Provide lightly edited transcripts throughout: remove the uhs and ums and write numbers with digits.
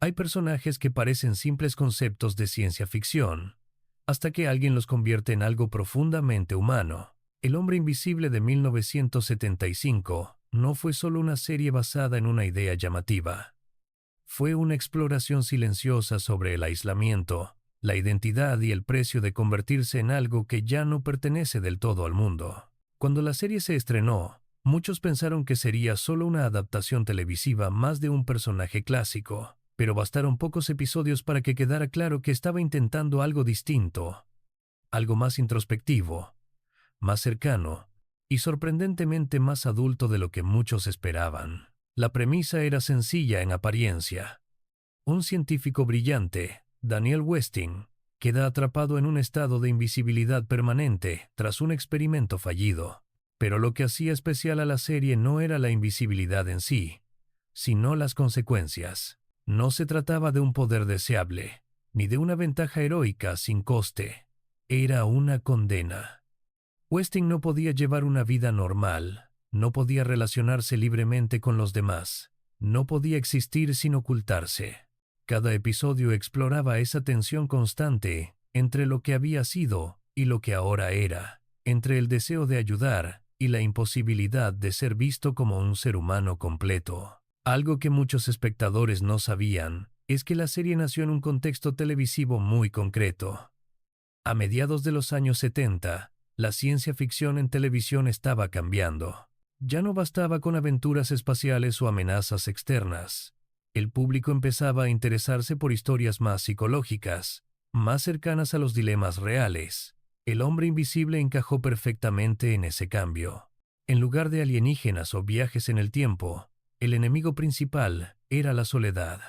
Hay personajes que parecen simples conceptos de ciencia ficción, hasta que alguien los convierte en algo profundamente humano. El hombre invisible de 1975 no fue solo una serie basada en una idea llamativa. Fue una exploración silenciosa sobre el aislamiento, la identidad y el precio de convertirse en algo que ya no pertenece del todo al mundo. Cuando la serie se estrenó, muchos pensaron que sería solo una adaptación televisiva más de un personaje clásico, pero bastaron pocos episodios para que quedara claro que estaba intentando algo distinto, algo más introspectivo, más cercano y sorprendentemente más adulto de lo que muchos esperaban. La premisa era sencilla en apariencia. Un científico brillante, Daniel Westing, queda atrapado en un estado de invisibilidad permanente tras un experimento fallido. Pero lo que hacía especial a la serie no era la invisibilidad en sí, sino las consecuencias. No se trataba de un poder deseable, ni de una ventaja heroica sin coste. Era una condena. Westing no podía llevar una vida normal, no podía relacionarse libremente con los demás, no podía existir sin ocultarse. Cada episodio exploraba esa tensión constante entre lo que había sido y lo que ahora era, entre el deseo de ayudar y la imposibilidad de ser visto como un ser humano completo. Algo que muchos espectadores no sabían es que la serie nació en un contexto televisivo muy concreto. A mediados de los años 70, la ciencia ficción en televisión estaba cambiando. Ya no bastaba con aventuras espaciales o amenazas externas. El público empezaba a interesarse por historias más psicológicas, más cercanas a los dilemas reales. El hombre invisible encajó perfectamente en ese cambio. En lugar de alienígenas o viajes en el tiempo, el enemigo principal era la soledad.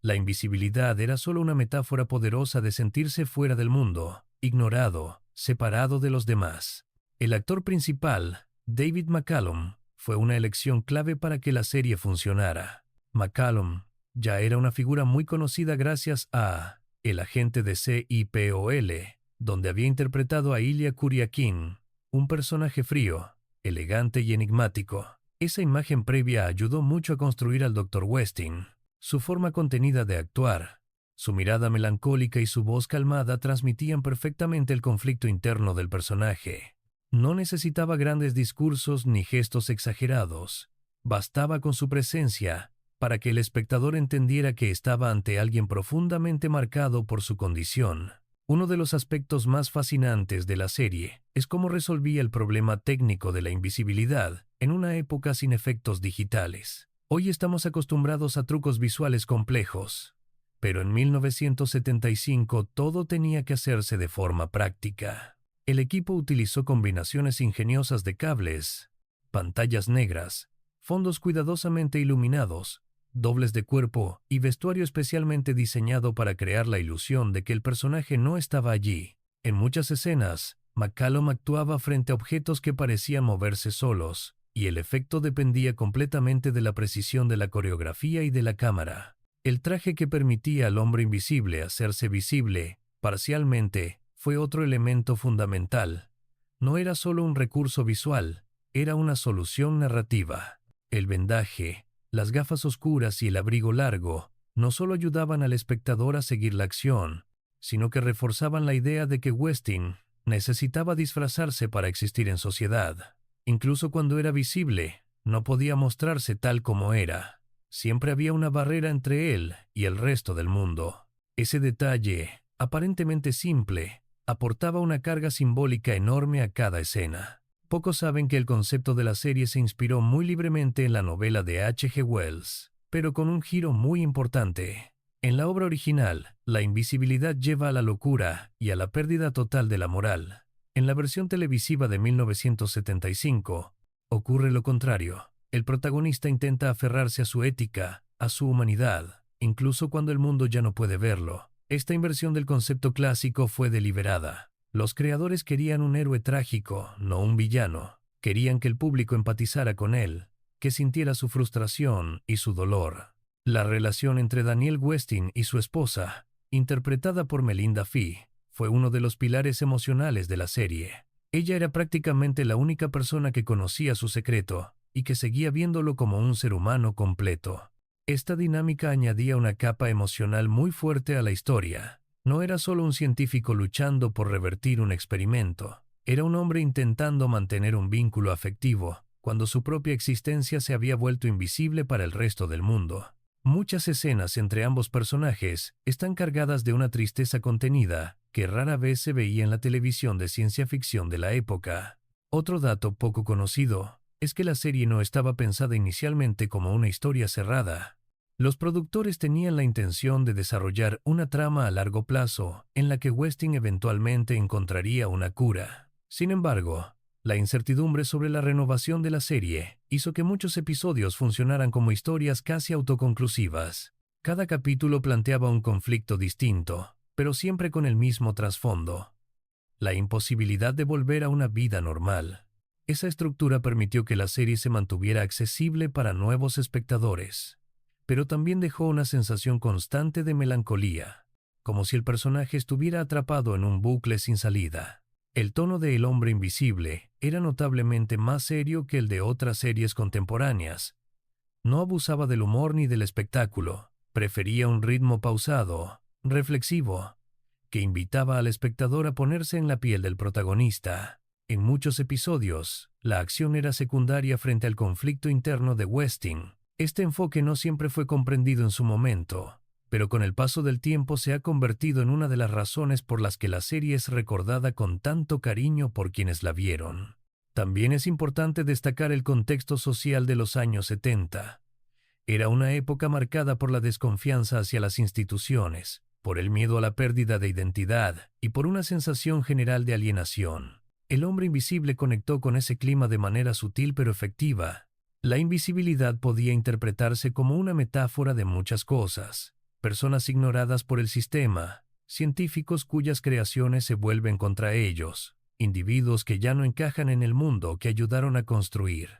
La invisibilidad era solo una metáfora poderosa de sentirse fuera del mundo, ignorado, separado de los demás. El actor principal, David McCallum, fue una elección clave para que la serie funcionara. McCallum ya era una figura muy conocida gracias a El agente de CIPOL, donde había interpretado a Ilya Kuryakin, un personaje frío, elegante y enigmático. Esa imagen previa ayudó mucho a construir al Dr. Westing. Su forma contenida de actuar, su mirada melancólica y su voz calmada transmitían perfectamente el conflicto interno del personaje. No necesitaba grandes discursos ni gestos exagerados. Bastaba con su presencia para que el espectador entendiera que estaba ante alguien profundamente marcado por su condición. Uno de los aspectos más fascinantes de la serie es cómo resolvía el problema técnico de la invisibilidad en una época sin efectos digitales. Hoy estamos acostumbrados a trucos visuales complejos, pero en 1975 todo tenía que hacerse de forma práctica. El equipo utilizó combinaciones ingeniosas de cables, pantallas negras, fondos cuidadosamente iluminados, dobles de cuerpo y vestuario especialmente diseñado para crear la ilusión de que el personaje no estaba allí. En muchas escenas, McCallum actuaba frente a objetos que parecían moverse solos, y el efecto dependía completamente de la precisión de la coreografía y de la cámara. El traje que permitía al hombre invisible hacerse visible, parcialmente, fue otro elemento fundamental. No era solo un recurso visual, era una solución narrativa. El vendaje, las gafas oscuras y el abrigo largo no solo ayudaban al espectador a seguir la acción, sino que reforzaban la idea de que Westing necesitaba disfrazarse para existir en sociedad. Incluso cuando era visible, no podía mostrarse tal como era. Siempre había una barrera entre él y el resto del mundo. Ese detalle, aparentemente simple, aportaba una carga simbólica enorme a cada escena. Pocos saben que el concepto de la serie se inspiró muy libremente en la novela de H.G. Wells, pero con un giro muy importante. En la obra original, la invisibilidad lleva a la locura y a la pérdida total de la moral. En la versión televisiva de 1975, ocurre lo contrario. El protagonista intenta aferrarse a su ética, a su humanidad, incluso cuando el mundo ya no puede verlo. Esta inversión del concepto clásico fue deliberada. Los creadores querían un héroe trágico, no un villano. Querían que el público empatizara con él, que sintiera su frustración y su dolor. La relación entre Daniel Westing y su esposa, interpretada por Melinda Fee, fue uno de los pilares emocionales de la serie. Ella era prácticamente la única persona que conocía su secreto y que seguía viéndolo como un ser humano completo. Esta dinámica añadía una capa emocional muy fuerte a la historia. No era solo un científico luchando por revertir un experimento. Era un hombre intentando mantener un vínculo afectivo, cuando su propia existencia se había vuelto invisible para el resto del mundo. Muchas escenas entre ambos personajes están cargadas de una tristeza contenida que rara vez se veía en la televisión de ciencia ficción de la época. Otro dato poco conocido es que la serie no estaba pensada inicialmente como una historia cerrada. Los productores tenían la intención de desarrollar una trama a largo plazo en la que Westing eventualmente encontraría una cura. Sin embargo, la incertidumbre sobre la renovación de la serie hizo que muchos episodios funcionaran como historias casi autoconclusivas. Cada capítulo planteaba un conflicto distinto, pero siempre con el mismo trasfondo: la imposibilidad de volver a una vida normal. Esa estructura permitió que la serie se mantuviera accesible para nuevos espectadores, pero también dejó una sensación constante de melancolía, como si el personaje estuviera atrapado en un bucle sin salida. El tono de El hombre invisible era notablemente más serio que el de otras series contemporáneas. No abusaba del humor ni del espectáculo, prefería un ritmo pausado, reflexivo, que invitaba al espectador a ponerse en la piel del protagonista. En muchos episodios, la acción era secundaria frente al conflicto interno de Westing. Este enfoque no siempre fue comprendido en su momento, pero con el paso del tiempo se ha convertido en una de las razones por las que la serie es recordada con tanto cariño por quienes la vieron. También es importante destacar el contexto social de los años 70. Era una época marcada por la desconfianza hacia las instituciones, por el miedo a la pérdida de identidad y por una sensación general de alienación. El hombre invisible conectó con ese clima de manera sutil pero efectiva. La invisibilidad podía interpretarse como una metáfora de muchas cosas: personas ignoradas por el sistema, científicos cuyas creaciones se vuelven contra ellos, individuos que ya no encajan en el mundo que ayudaron a construir.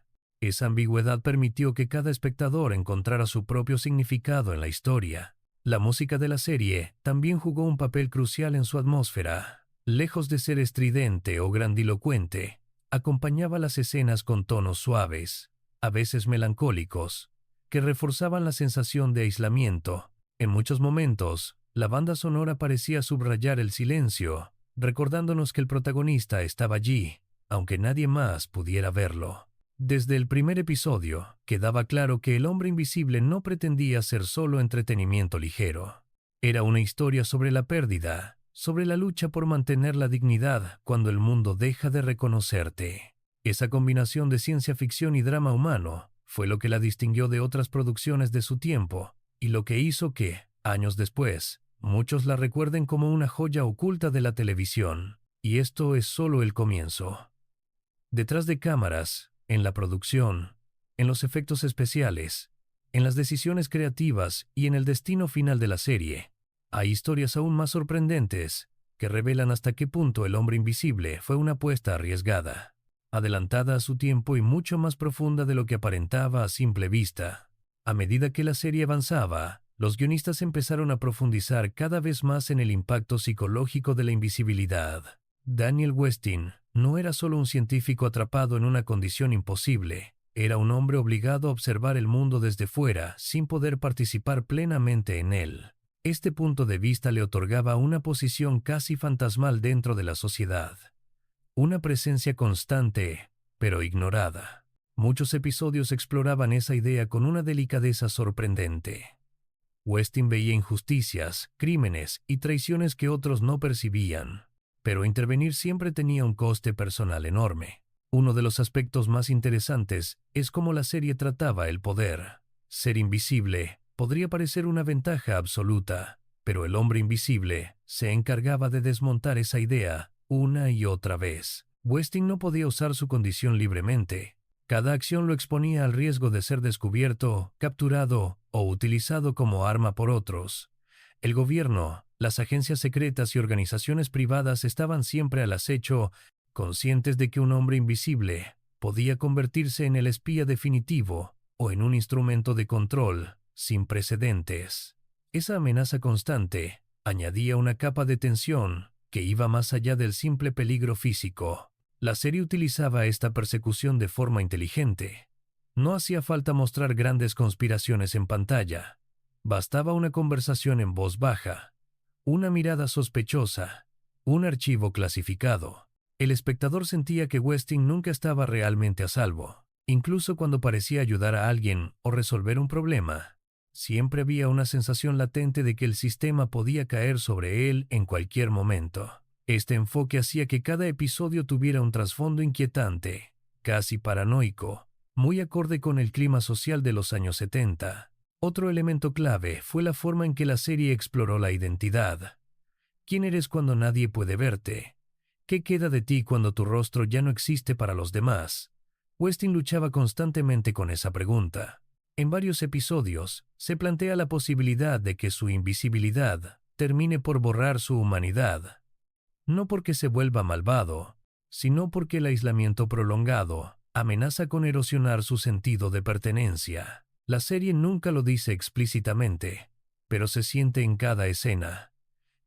Esa ambigüedad permitió que cada espectador encontrara su propio significado en la historia. La música de la serie también jugó un papel crucial en su atmósfera. Lejos de ser estridente o grandilocuente, acompañaba las escenas con tonos suaves, a veces melancólicos, que reforzaban la sensación de aislamiento. En muchos momentos, la banda sonora parecía subrayar el silencio, recordándonos que el protagonista estaba allí, aunque nadie más pudiera verlo. Desde el primer episodio, quedaba claro que El hombre invisible no pretendía ser solo entretenimiento ligero. Era una historia sobre la pérdida, sobre la lucha por mantener la dignidad cuando el mundo deja de reconocerte. Esa combinación de ciencia ficción y drama humano fue lo que la distinguió de otras producciones de su tiempo, y lo que hizo que, años después, muchos la recuerden como una joya oculta de la televisión. Y esto es solo el comienzo. Detrás de cámaras, en la producción, en los efectos especiales, en las decisiones creativas y en el destino final de la serie, hay historias aún más sorprendentes que revelan hasta qué punto El hombre invisible fue una apuesta arriesgada, adelantada a su tiempo y mucho más profunda de lo que aparentaba a simple vista. A medida que la serie avanzaba, los guionistas empezaron a profundizar cada vez más en el impacto psicológico de la invisibilidad. Daniel Westing no era solo un científico atrapado en una condición imposible, era un hombre obligado a observar el mundo desde fuera sin poder participar plenamente en él. Este punto de vista le otorgaba una posición casi fantasmal dentro de la sociedad. Una presencia constante, pero ignorada. Muchos episodios exploraban esa idea con una delicadeza sorprendente. Westing veía injusticias, crímenes y traiciones que otros no percibían, pero intervenir siempre tenía un coste personal enorme. Uno de los aspectos más interesantes es cómo la serie trataba el poder. Ser invisible podría parecer una ventaja absoluta, pero el hombre invisible se encargaba de desmontar esa idea una y otra vez. Westing no podía usar su condición libremente. Cada acción lo exponía al riesgo de ser descubierto, capturado o utilizado como arma por otros. El gobierno, las agencias secretas y organizaciones privadas estaban siempre al acecho, conscientes de que un hombre invisible podía convertirse en el espía definitivo o en un instrumento de control sin precedentes. Esa amenaza constante añadía una capa de tensión que iba más allá del simple peligro físico. La serie utilizaba esta persecución de forma inteligente. No hacía falta mostrar grandes conspiraciones en pantalla. Bastaba una conversación en voz baja, una mirada sospechosa, un archivo clasificado. El espectador sentía que Westing nunca estaba realmente a salvo. Incluso cuando parecía ayudar a alguien o resolver un problema, siempre había una sensación latente de que el sistema podía caer sobre él en cualquier momento. Este enfoque hacía que cada episodio tuviera un trasfondo inquietante, casi paranoico, muy acorde con el clima social de los años 70. Otro elemento clave fue la forma en que la serie exploró la identidad. ¿Quién eres cuando nadie puede verte? ¿Qué queda de ti cuando tu rostro ya no existe para los demás? Westing luchaba constantemente con esa pregunta. En varios episodios, se plantea la posibilidad de que su invisibilidad termine por borrar su humanidad. No porque se vuelva malvado, sino porque el aislamiento prolongado amenaza con erosionar su sentido de pertenencia. La serie nunca lo dice explícitamente, pero se siente en cada escena.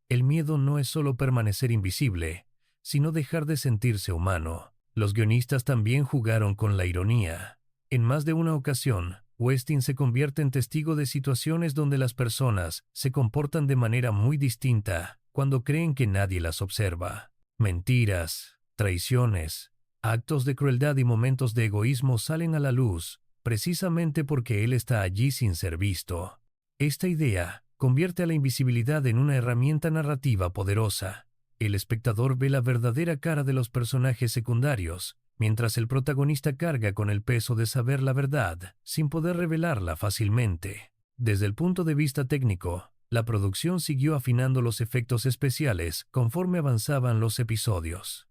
El miedo no es solo permanecer invisible, sino dejar de sentirse humano. Los guionistas también jugaron con la ironía. En más de una ocasión, Westing se convierte en testigo de situaciones donde las personas se comportan de manera muy distinta cuando creen que nadie las observa. Mentiras, traiciones, actos de crueldad y momentos de egoísmo salen a la luz, precisamente porque él está allí sin ser visto. Esta idea convierte a la invisibilidad en una herramienta narrativa poderosa. El espectador ve la verdadera cara de los personajes secundarios, mientras el protagonista carga con el peso de saber la verdad, sin poder revelarla fácilmente. Desde el punto de vista técnico, la producción siguió afinando los efectos especiales conforme avanzaban los episodios.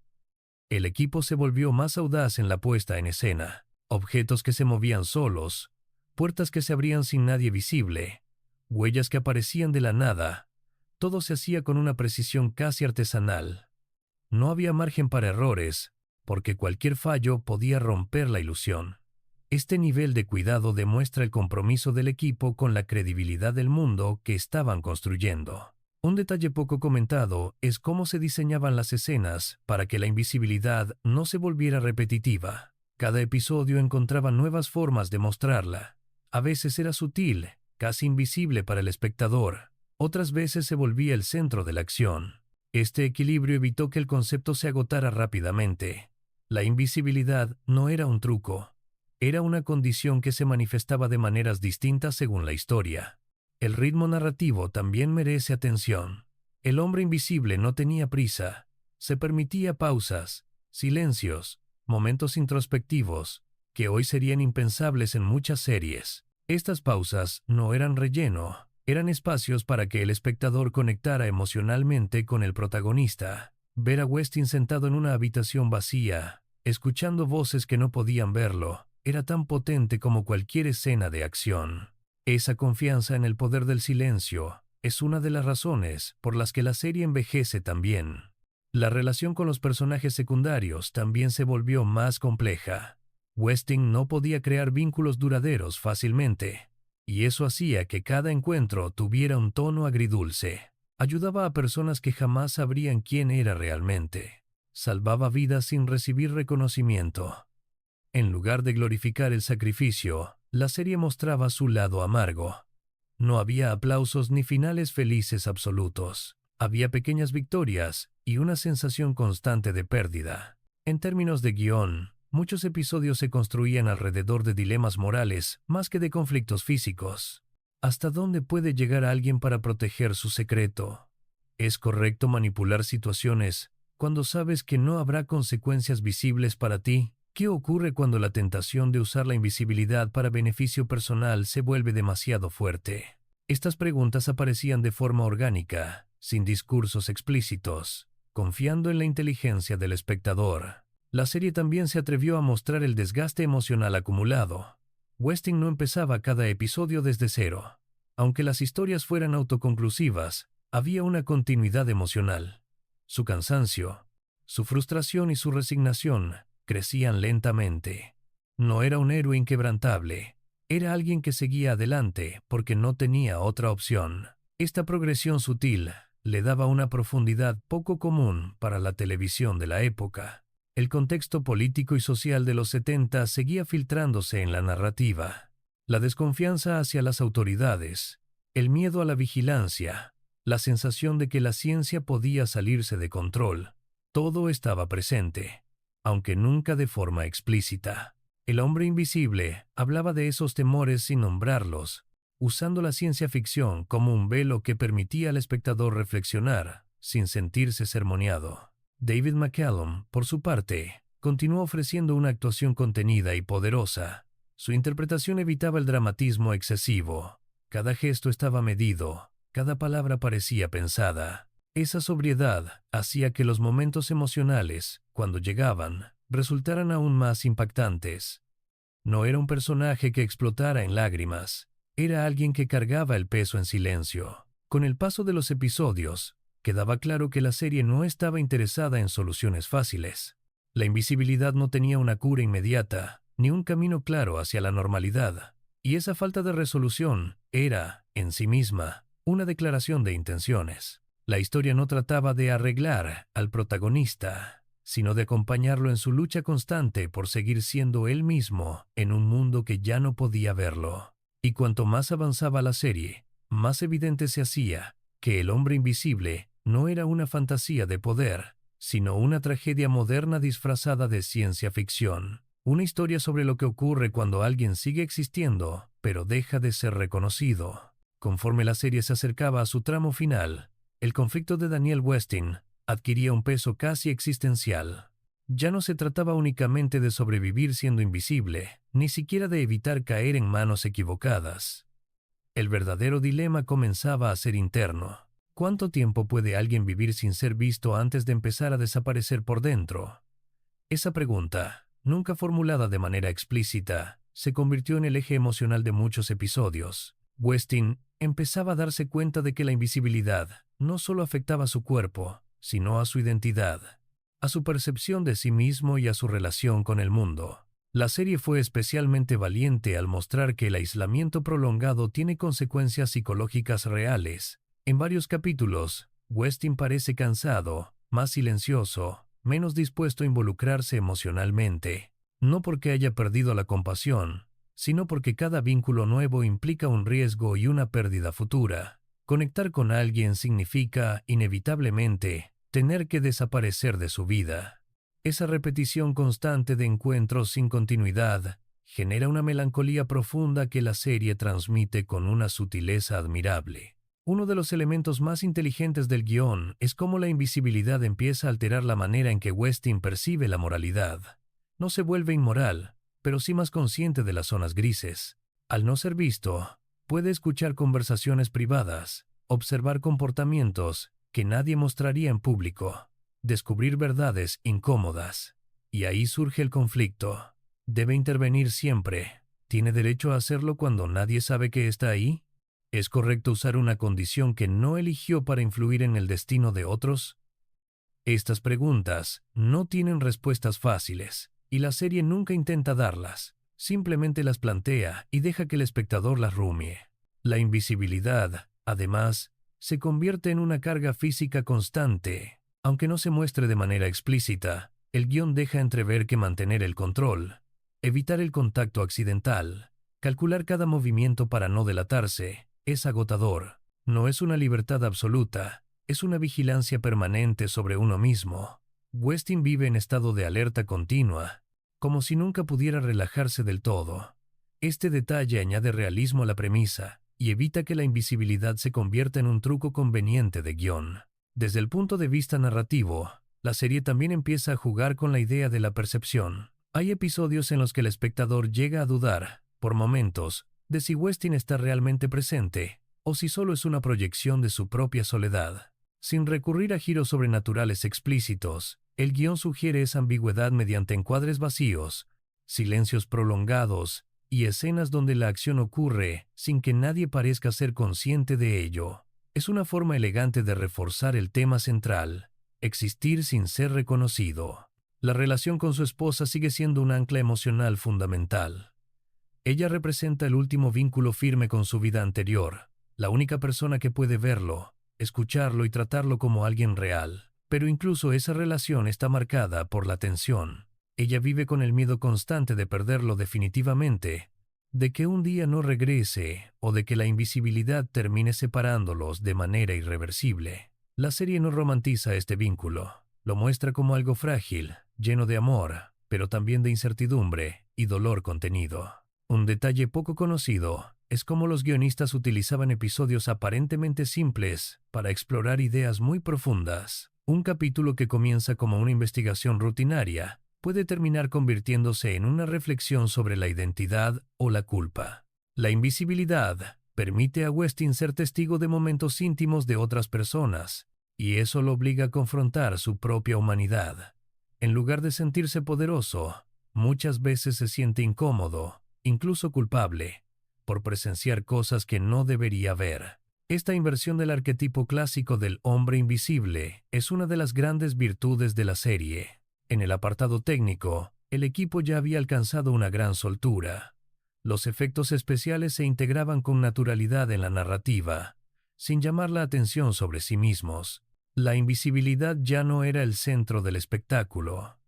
El equipo se volvió más audaz en la puesta en escena. Objetos que se movían solos, puertas que se abrían sin nadie visible, huellas que aparecían de la nada. Todo se hacía con una precisión casi artesanal. No había margen para errores, porque cualquier fallo podía romper la ilusión. Este nivel de cuidado demuestra el compromiso del equipo con la credibilidad del mundo que estaban construyendo. Un detalle poco comentado es cómo se diseñaban las escenas para que la invisibilidad no se volviera repetitiva. Cada episodio encontraba nuevas formas de mostrarla. A veces era sutil, casi invisible para el espectador. Otras veces se volvía el centro de la acción. Este equilibrio evitó que el concepto se agotara rápidamente. La invisibilidad no era un truco. Era una condición que se manifestaba de maneras distintas según la historia. El ritmo narrativo también merece atención. El hombre invisible no tenía prisa. Se permitía pausas, silencios, momentos introspectivos, que hoy serían impensables en muchas series. Estas pausas no eran relleno, eran espacios para que el espectador conectara emocionalmente con el protagonista. Ver a Westing sentado en una habitación vacía, escuchando voces que no podían verlo, era tan potente como cualquier escena de acción. Esa confianza en el poder del silencio es una de las razones por las que la serie envejece tan bien. La relación con los personajes secundarios también se volvió más compleja. Westing no podía crear vínculos duraderos fácilmente, y eso hacía que cada encuentro tuviera un tono agridulce. Ayudaba a personas que jamás sabrían quién era realmente. Salvaba vidas sin recibir reconocimiento. En lugar de glorificar el sacrificio, la serie mostraba su lado amargo. No había aplausos ni finales felices absolutos. Había pequeñas victorias y una sensación constante de pérdida. En términos de guión, muchos episodios se construían alrededor de dilemas morales más que de conflictos físicos. ¿Hasta dónde puede llegar alguien para proteger su secreto? ¿Es correcto manipular situaciones cuando sabes que no habrá consecuencias visibles para ti? ¿Qué ocurre cuando la tentación de usar la invisibilidad para beneficio personal se vuelve demasiado fuerte? Estas preguntas aparecían de forma orgánica, sin discursos explícitos, confiando en la inteligencia del espectador. La serie también se atrevió a mostrar el desgaste emocional acumulado. Westing no empezaba cada episodio desde cero. Aunque las historias fueran autoconclusivas, había una continuidad emocional. Su cansancio, su frustración y su resignación crecían lentamente. No era un héroe inquebrantable, era alguien que seguía adelante porque no tenía otra opción. Esta progresión sutil le daba una profundidad poco común para la televisión de la época. El contexto político y social de los 70 seguía filtrándose en la narrativa. La desconfianza hacia las autoridades, el miedo a la vigilancia, la sensación de que la ciencia podía salirse de control, todo estaba presente, aunque nunca de forma explícita. El hombre invisible hablaba de esos temores sin nombrarlos, usando la ciencia ficción como un velo que permitía al espectador reflexionar sin sentirse sermoneado. David McCallum, por su parte, continuó ofreciendo una actuación contenida y poderosa. Su interpretación evitaba el dramatismo excesivo. Cada gesto estaba medido, cada palabra parecía pensada. Esa sobriedad hacía que los momentos emocionales, cuando llegaban, resultaran aún más impactantes. No era un personaje que explotara en lágrimas, era alguien que cargaba el peso en silencio. Con el paso de los episodios, quedaba claro que la serie no estaba interesada en soluciones fáciles. La invisibilidad no tenía una cura inmediata, ni un camino claro hacia la normalidad, y esa falta de resolución era, en sí misma, una declaración de intenciones. La historia no trataba de arreglar al protagonista, sino de acompañarlo en su lucha constante por seguir siendo él mismo en un mundo que ya no podía verlo. Y cuanto más avanzaba la serie, más evidente se hacía que el hombre invisible no era una fantasía de poder, sino una tragedia moderna disfrazada de ciencia ficción. Una historia sobre lo que ocurre cuando alguien sigue existiendo, pero deja de ser reconocido. Conforme la serie se acercaba a su tramo final, el conflicto de Daniel Westin adquiría un peso casi existencial. Ya no se trataba únicamente de sobrevivir siendo invisible, ni siquiera de evitar caer en manos equivocadas. El verdadero dilema comenzaba a ser interno. ¿Cuánto tiempo puede alguien vivir sin ser visto antes de empezar a desaparecer por dentro? Esa pregunta, nunca formulada de manera explícita, se convirtió en el eje emocional de muchos episodios. Westin empezaba a darse cuenta de que la invisibilidad no solo afectaba a su cuerpo, sino a su identidad, a su percepción de sí mismo y a su relación con el mundo. La serie fue especialmente valiente al mostrar que el aislamiento prolongado tiene consecuencias psicológicas reales. En varios capítulos, Westin parece cansado, más silencioso, menos dispuesto a involucrarse emocionalmente, no porque haya perdido la compasión, sino porque cada vínculo nuevo implica un riesgo y una pérdida futura. Conectar con alguien significa, inevitablemente, tener que desaparecer de su vida. Esa repetición constante de encuentros sin continuidad genera una melancolía profunda que la serie transmite con una sutileza admirable. Uno de los elementos más inteligentes del guión es cómo la invisibilidad empieza a alterar la manera en que Westin percibe la moralidad. No se vuelve inmoral, pero sí más consciente de las zonas grises. Al no ser visto, puede escuchar conversaciones privadas, observar comportamientos que nadie mostraría en público, descubrir verdades incómodas. Y ahí surge el conflicto. ¿Debe intervenir siempre? ¿Tiene derecho a hacerlo cuando nadie sabe que está ahí? ¿Es correcto usar una condición que no eligió para influir en el destino de otros? Estas preguntas no tienen respuestas fáciles, y la serie nunca intenta darlas. Simplemente las plantea y deja que el espectador las rumie. La invisibilidad, además, se convierte en una carga física constante. Aunque no se muestre de manera explícita, el guión deja entrever que mantener el control, evitar el contacto accidental, calcular cada movimiento para no delatarse, es agotador. No es una libertad absoluta, es una vigilancia permanente sobre uno mismo. Westin vive en estado de alerta continua, como si nunca pudiera relajarse del todo. Este detalle añade realismo a la premisa y evita que la invisibilidad se convierta en un truco conveniente de guión. Desde el punto de vista narrativo, la serie también empieza a jugar con la idea de la percepción. Hay episodios en los que el espectador llega a dudar, por momentos, de si Westin está realmente presente o si solo es una proyección de su propia soledad. Sin recurrir a giros sobrenaturales explícitos, el guión sugiere esa ambigüedad mediante encuadres vacíos, silencios prolongados y escenas donde la acción ocurre sin que nadie parezca ser consciente de ello. Es una forma elegante de reforzar el tema central, existir sin ser reconocido. La relación con su esposa sigue siendo un ancla emocional fundamental. Ella representa el último vínculo firme con su vida anterior, la única persona que puede verlo, escucharlo y tratarlo como alguien real. Pero incluso esa relación está marcada por la tensión. Ella vive con el miedo constante de perderlo definitivamente, de que un día no regrese o de que la invisibilidad termine separándolos de manera irreversible. La serie no romantiza este vínculo, lo muestra como algo frágil, lleno de amor, pero también de incertidumbre y dolor contenido. Un detalle poco conocido es cómo los guionistas utilizaban episodios aparentemente simples para explorar ideas muy profundas. Un capítulo que comienza como una investigación rutinaria puede terminar convirtiéndose en una reflexión sobre la identidad o la culpa. La invisibilidad permite a Westing ser testigo de momentos íntimos de otras personas, y eso lo obliga a confrontar su propia humanidad. En lugar de sentirse poderoso, muchas veces se siente incómodo, incluso culpable, por presenciar cosas que no debería ver. Esta inversión del arquetipo clásico del hombre invisible es una de las grandes virtudes de la serie. En el apartado técnico, el equipo ya había alcanzado una gran soltura. Los efectos especiales se integraban con naturalidad en la narrativa, sin llamar la atención sobre sí mismos. La invisibilidad ya no era el centro del espectáculo.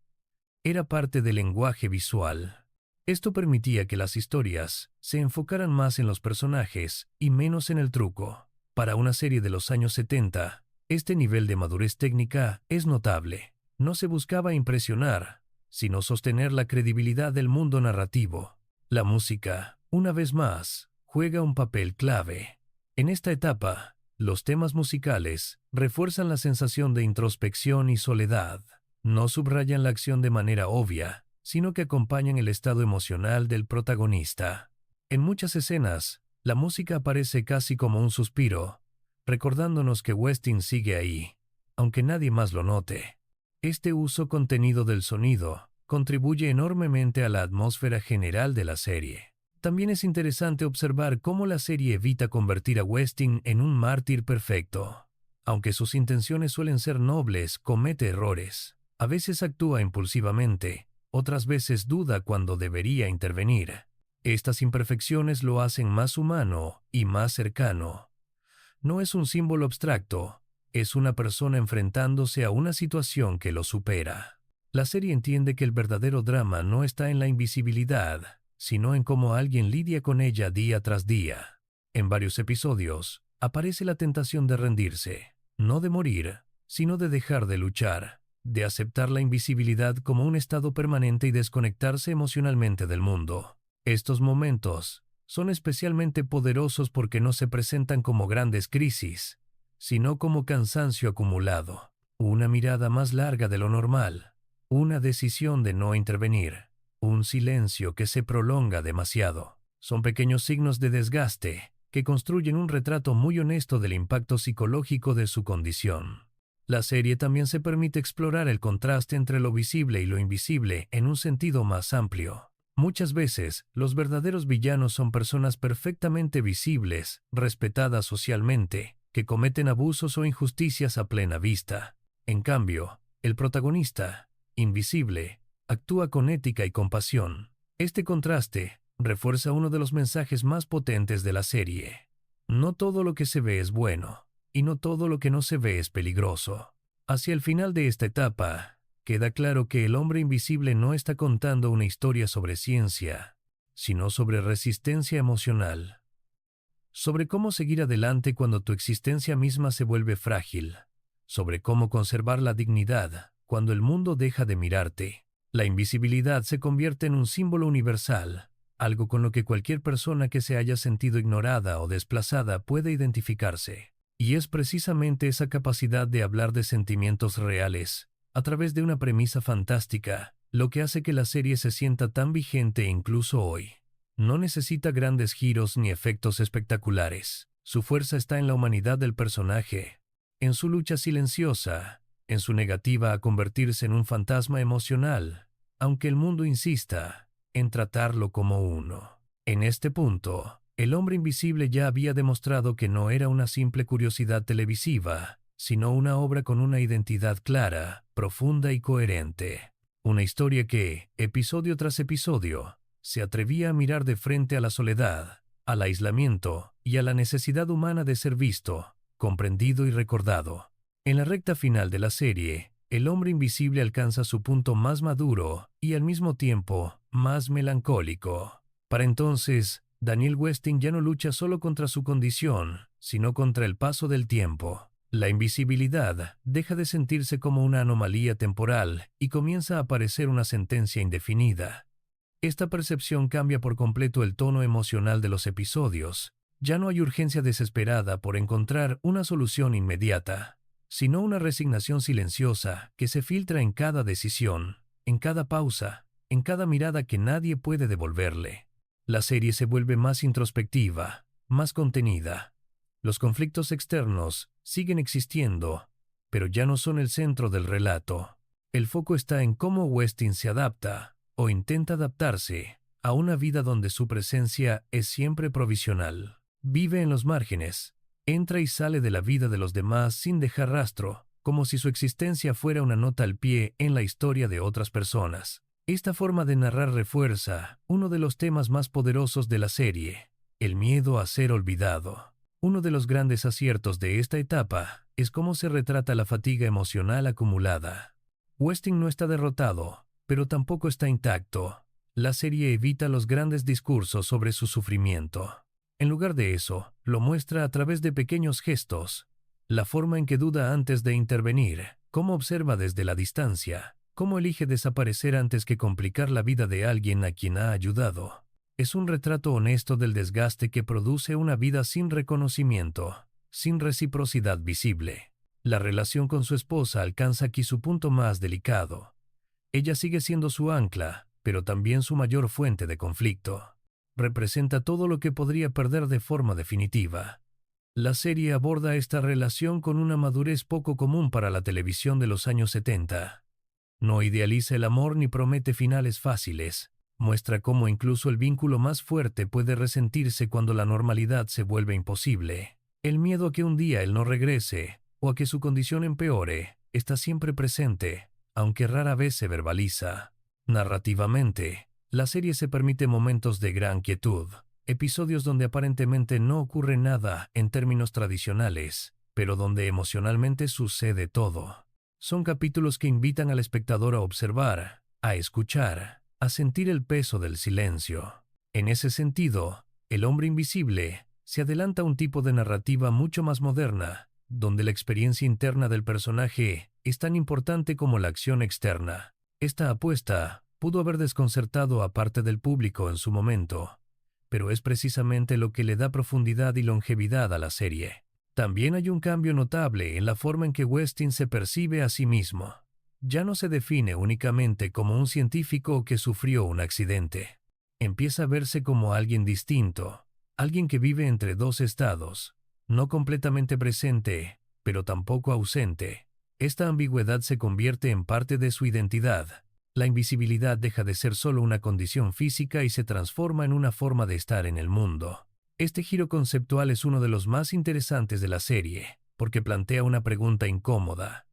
Era parte del lenguaje visual. Esto permitía que las historias se enfocaran más en los personajes y menos en el truco. Para una serie de los años 70, este nivel de madurez técnica es notable. No se buscaba impresionar, sino sostener la credibilidad del mundo narrativo. La música, una vez más, juega un papel clave. En esta etapa, los temas musicales refuerzan la sensación de introspección y soledad. No subrayan la acción de manera obvia, sino que acompañan el estado emocional del protagonista. En muchas escenas, la música aparece casi como un suspiro, recordándonos que Westing sigue ahí, aunque nadie más lo note. Este uso contenido del sonido contribuye enormemente a la atmósfera general de la serie. También es interesante observar cómo la serie evita convertir a Westing en un mártir perfecto. Aunque sus intenciones suelen ser nobles, comete errores. A veces actúa impulsivamente, otras veces duda cuando debería intervenir. Estas imperfecciones lo hacen más humano y más cercano. No es un símbolo abstracto, es una persona enfrentándose a una situación que lo supera. La serie entiende que el verdadero drama no está en la invisibilidad, sino en cómo alguien lidia con ella día tras día. En varios episodios, aparece la tentación de rendirse, no de morir, sino de dejar de luchar, de aceptar la invisibilidad como un estado permanente y desconectarse emocionalmente del mundo. Estos momentos son especialmente poderosos porque no se presentan como grandes crisis, sino como cansancio acumulado, una mirada más larga de lo normal, una decisión de no intervenir, un silencio que se prolonga demasiado. Son pequeños signos de desgaste que construyen un retrato muy honesto del impacto psicológico de su condición. La serie también se permite explorar el contraste entre lo visible y lo invisible en un sentido más amplio. Muchas veces, los verdaderos villanos son personas perfectamente visibles, respetadas socialmente, que cometen abusos o injusticias a plena vista. En cambio, el protagonista, invisible, actúa con ética y compasión. Este contraste refuerza uno de los mensajes más potentes de la serie. No todo lo que se ve es bueno, y no todo lo que no se ve es peligroso. Hacia el final de esta etapa, queda claro que el hombre invisible no está contando una historia sobre ciencia, sino sobre resistencia emocional. Sobre cómo seguir adelante cuando tu existencia misma se vuelve frágil, sobre cómo conservar la dignidad cuando el mundo deja de mirarte. La invisibilidad se convierte en un símbolo universal, algo con lo que cualquier persona que se haya sentido ignorada o desplazada puede identificarse. Y es precisamente esa capacidad de hablar de sentimientos reales, a través de una premisa fantástica, lo que hace que la serie se sienta tan vigente incluso hoy. No necesita grandes giros ni efectos espectaculares. Su fuerza está en la humanidad del personaje, en su lucha silenciosa, en su negativa a convertirse en un fantasma emocional, aunque el mundo insista en tratarlo como uno. En este punto, el hombre invisible ya había demostrado que no era una simple curiosidad televisiva, sino una obra con una identidad clara, profunda y coherente. Una historia que, episodio tras episodio, se atrevía a mirar de frente a la soledad, al aislamiento y a la necesidad humana de ser visto, comprendido y recordado. En la recta final de la serie, el hombre invisible alcanza su punto más maduro y al mismo tiempo más melancólico. Para entonces, Daniel Westing ya no lucha solo contra su condición, sino contra el paso del tiempo. La invisibilidad deja de sentirse como una anomalía temporal y comienza a aparecer una sentencia indefinida. Esta percepción cambia por completo el tono emocional de los episodios. Ya no hay urgencia desesperada por encontrar una solución inmediata, sino una resignación silenciosa que se filtra en cada decisión, en cada pausa, en cada mirada que nadie puede devolverle. La serie se vuelve más introspectiva, más contenida. Los conflictos externos siguen existiendo, pero ya no son el centro del relato. El foco está en cómo Westing se adapta, o intenta adaptarse, a una vida donde su presencia es siempre provisional. Vive en los márgenes, entra y sale de la vida de los demás sin dejar rastro, como si su existencia fuera una nota al pie en la historia de otras personas. Esta forma de narrar refuerza uno de los temas más poderosos de la serie, el miedo a ser olvidado. Uno de los grandes aciertos de esta etapa es cómo se retrata la fatiga emocional acumulada. Westing no está derrotado, pero tampoco está intacto. La serie evita los grandes discursos sobre su sufrimiento. En lugar de eso, lo muestra a través de pequeños gestos. La forma en que duda antes de intervenir, cómo observa desde la distancia, cómo elige desaparecer antes que complicar la vida de alguien a quien ha ayudado. Es un retrato honesto del desgaste que produce una vida sin reconocimiento, sin reciprocidad visible. La relación con su esposa alcanza aquí su punto más delicado. Ella sigue siendo su ancla, pero también su mayor fuente de conflicto. Representa todo lo que podría perder de forma definitiva. La serie aborda esta relación con una madurez poco común para la televisión de los años 70. No idealiza el amor ni promete finales fáciles. Muestra cómo incluso el vínculo más fuerte puede resentirse cuando la normalidad se vuelve imposible. El miedo a que un día él no regrese, o a que su condición empeore, está siempre presente, aunque rara vez se verbaliza. Narrativamente, la serie se permite momentos de gran quietud, episodios donde aparentemente no ocurre nada en términos tradicionales, pero donde emocionalmente sucede todo. Son capítulos que invitan al espectador a observar, a escuchar, a sentir el peso del silencio. En ese sentido, El hombre invisible se adelanta a un tipo de narrativa mucho más moderna, donde la experiencia interna del personaje es tan importante como la acción externa. Esta apuesta pudo haber desconcertado a parte del público en su momento, pero es precisamente lo que le da profundidad y longevidad a la serie. También hay un cambio notable en la forma en que Westing se percibe a sí mismo. Ya no se define únicamente como un científico que sufrió un accidente. Empieza a verse como alguien distinto, alguien que vive entre dos estados, no completamente presente, pero tampoco ausente. Esta ambigüedad se convierte en parte de su identidad. La invisibilidad deja de ser solo una condición física y se transforma en una forma de estar en el mundo. Este giro conceptual es uno de los más interesantes de la serie, porque plantea una pregunta incómoda.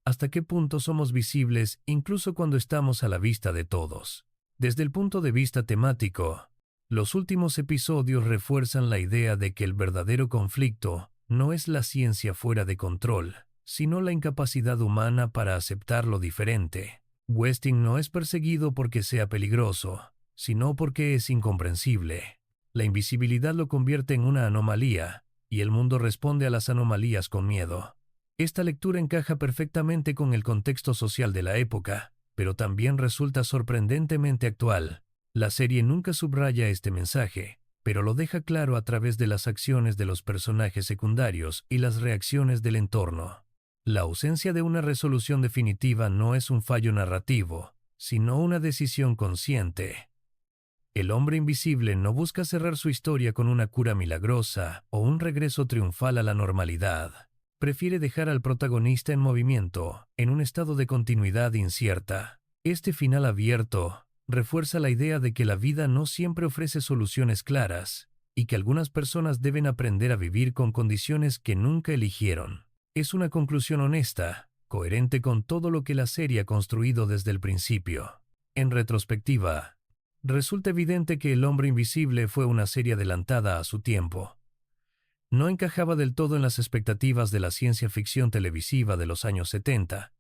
¿Hasta qué punto somos visibles incluso cuando estamos a la vista de todos? Desde el punto de vista temático, los últimos episodios refuerzan la idea de que el verdadero conflicto no es la ciencia fuera de control, sino la incapacidad humana para aceptar lo diferente. Westing no es perseguido porque sea peligroso, sino porque es incomprensible. La invisibilidad lo convierte en una anomalía, y el mundo responde a las anomalías con miedo. Esta lectura encaja perfectamente con el contexto social de la época, pero también resulta sorprendentemente actual. La serie nunca subraya este mensaje, pero lo deja claro a través de las acciones de los personajes secundarios y las reacciones del entorno. La ausencia de una resolución definitiva no es un fallo narrativo, sino una decisión consciente. El hombre invisible no busca cerrar su historia con una cura milagrosa o un regreso triunfal a la normalidad. Prefiere dejar al protagonista en movimiento, en un estado de continuidad incierta. Este final abierto refuerza la idea de que la vida no siempre ofrece soluciones claras y que algunas personas deben aprender a vivir con condiciones que nunca eligieron. Es una conclusión honesta, coherente con todo lo que la serie ha construido desde el principio. En retrospectiva, resulta evidente que El hombre invisible fue una serie adelantada a su tiempo. No encajaba del todo en las expectativas de la ciencia ficción televisiva de los años 70,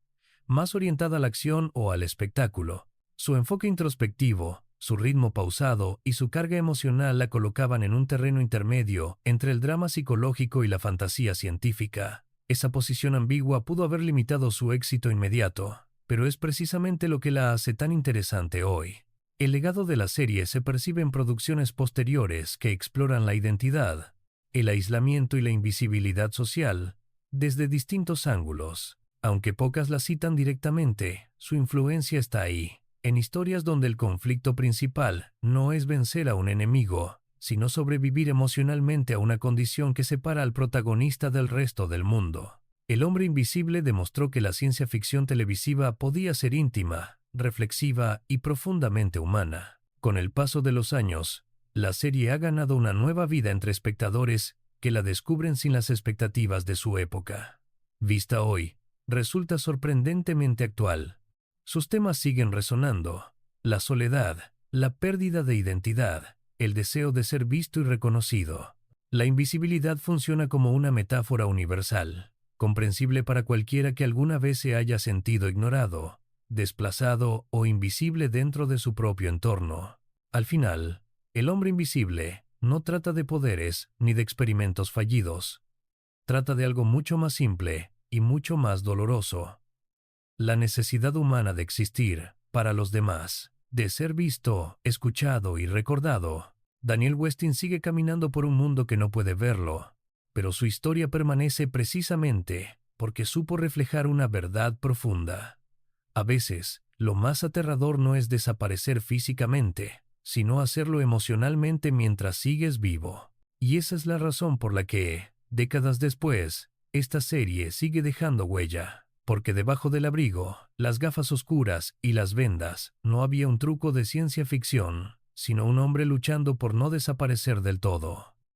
más orientada a la acción o al espectáculo. Su enfoque introspectivo, su ritmo pausado y su carga emocional la colocaban en un terreno intermedio entre el drama psicológico y la fantasía científica. Esa posición ambigua pudo haber limitado su éxito inmediato, pero es precisamente lo que la hace tan interesante hoy. El legado de la serie se percibe en producciones posteriores que exploran la identidad, el aislamiento y la invisibilidad social, desde distintos ángulos. Aunque pocas la citan directamente, su influencia está ahí, en historias donde el conflicto principal no es vencer a un enemigo, sino sobrevivir emocionalmente a una condición que separa al protagonista del resto del mundo. El hombre invisible demostró que la ciencia ficción televisiva podía ser íntima, reflexiva y profundamente humana. Con el paso de los años, la serie ha ganado una nueva vida entre espectadores que la descubren sin las expectativas de su época. Vista hoy, resulta sorprendentemente actual. Sus temas siguen resonando: la soledad, la pérdida de identidad, el deseo de ser visto y reconocido. La invisibilidad funciona como una metáfora universal, comprensible para cualquiera que alguna vez se haya sentido ignorado, desplazado o invisible dentro de su propio entorno. Al final, el hombre invisible no trata de poderes ni de experimentos fallidos. Trata de algo mucho más simple y mucho más doloroso: la necesidad humana de existir para los demás, de ser visto, escuchado y recordado. Daniel Westin sigue caminando por un mundo que no puede verlo, pero su historia permanece precisamente porque supo reflejar una verdad profunda. A veces, lo más aterrador no es desaparecer físicamente, sino hacerlo emocionalmente mientras sigues vivo. Y esa es la razón por la que, décadas después, esta serie sigue dejando huella. Porque debajo del abrigo, las gafas oscuras y las vendas, no había un truco de ciencia ficción, sino un hombre luchando por no desaparecer del todo.